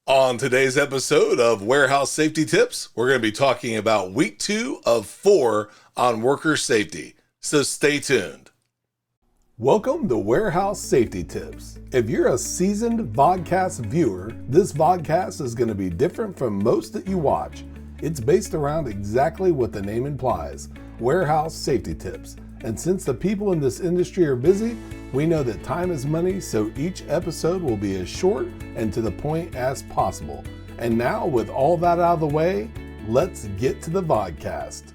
On today's episode of Warehouse Safety Tips, we're going to be talking about week 2 of 4 on worker safety. So stay tuned. Welcome to Warehouse Safety Tips. If you're a seasoned vodcast viewer, this vodcast is going to be different from most that you watch. It's based around exactly what the name implies, warehouse safety tips. And since the people in this industry are busy, we know that time is money, so each episode will be as short and to the point as possible. And now, with all that out of the way, let's get to the vodcast.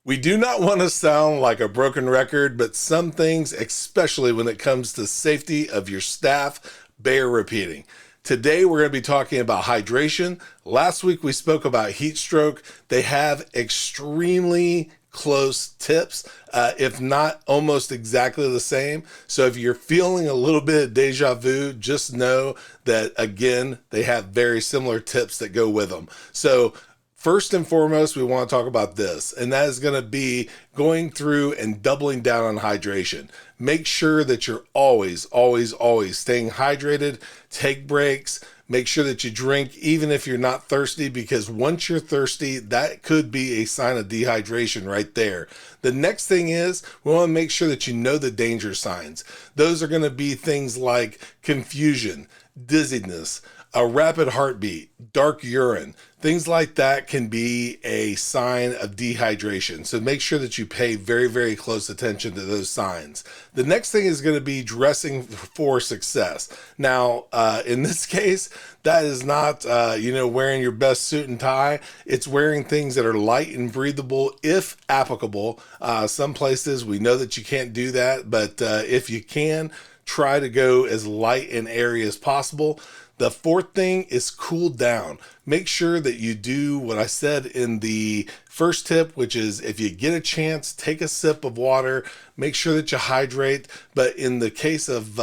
We do not want to sound like a broken record, but some things, especially when it comes to safety of your staff, bear repeating. Today, we're going to be talking about hydration. Last week, we spoke about heat stroke. They have extremely close tips, if not almost exactly the same. So if you're feeling a little bit of deja vu, just know that, again, they have very similar tips that go with them. So first and foremost, we want to talk about this, and that is going to be going through and doubling down on hydration. Make sure that you're always staying hydrated. Take breaks. Make sure that you drink even if you're not thirsty, because once you're thirsty, that could be a sign of dehydration right there. The next thing is we want to make sure that you know the danger signs. Those are going to be things like confusion, dizziness, a rapid heartbeat, dark urine. Things like that can be a sign of dehydration. So make sure that you pay very close attention to those signs. The next thing is going to be dressing for success. Now, in this case, that is not, wearing your best suit and tie. It's wearing things that are light and breathable, if applicable. Some places we know that you can't do that, but if you can, try to go as light and airy as possible. The fourth thing is cool down. Make sure that you do what I said in the first tip, which is if you get a chance, take a sip of water, make sure that you hydrate. But in the case of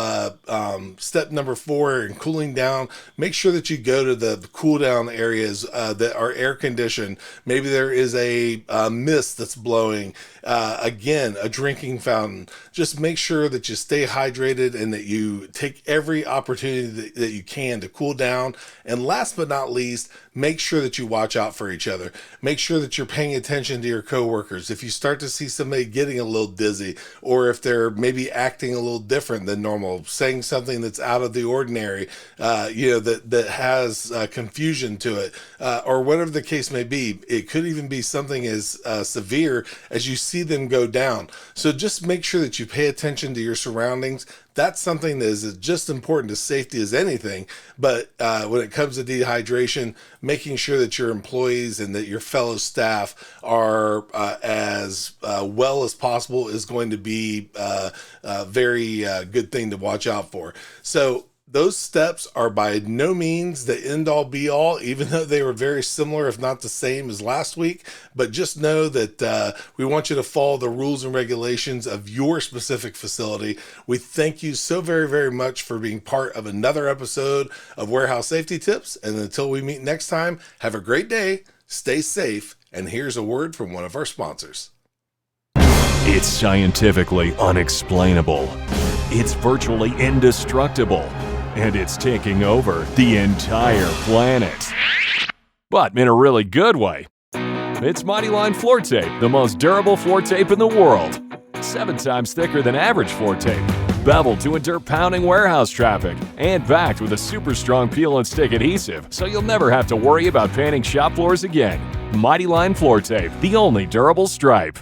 step number 4 and cooling down, make sure that you go to the cool down areas that are air conditioned. Maybe there is a mist that's blowing. Again, a drinking fountain. Just make sure that you stay hydrated and that you take every opportunity that you can to cool down. And last but not least, make sure that you watch out for each other. Make sure that you're paying attention to your coworkers. If you start to see somebody getting a little dizzy, or if they're maybe acting a little different than normal, saying something that's out of the ordinary, that has confusion to it, or whatever the case may be. It could even be something as severe as you see them go down. So just make sure that you pay attention to your surroundings. That's something that is just important to safety as anything. But when it comes to dehydration, making sure that your employees and that your fellow staff are as well as possible is going to be a very good thing to watch out for. So those steps are by no means the end-all be-all, even though they were very similar, if not the same as last week. But just know that we want you to follow the rules and regulations of your specific facility. We thank you so very much for being part of another episode of Warehouse Safety Tips. And until we meet next time, have a great day, stay safe, and here's a word from one of our sponsors. It's scientifically unexplainable. It's virtually indestructible. And it's taking over the entire planet. But in a really good way. It's Mighty Line floor tape, the most durable floor tape in the world. 7 times thicker than average floor tape. Beveled to endure pounding warehouse traffic. And backed with a super strong peel and stick adhesive, so you'll never have to worry about painting shop floors again. Mighty Line floor tape, the only durable stripe.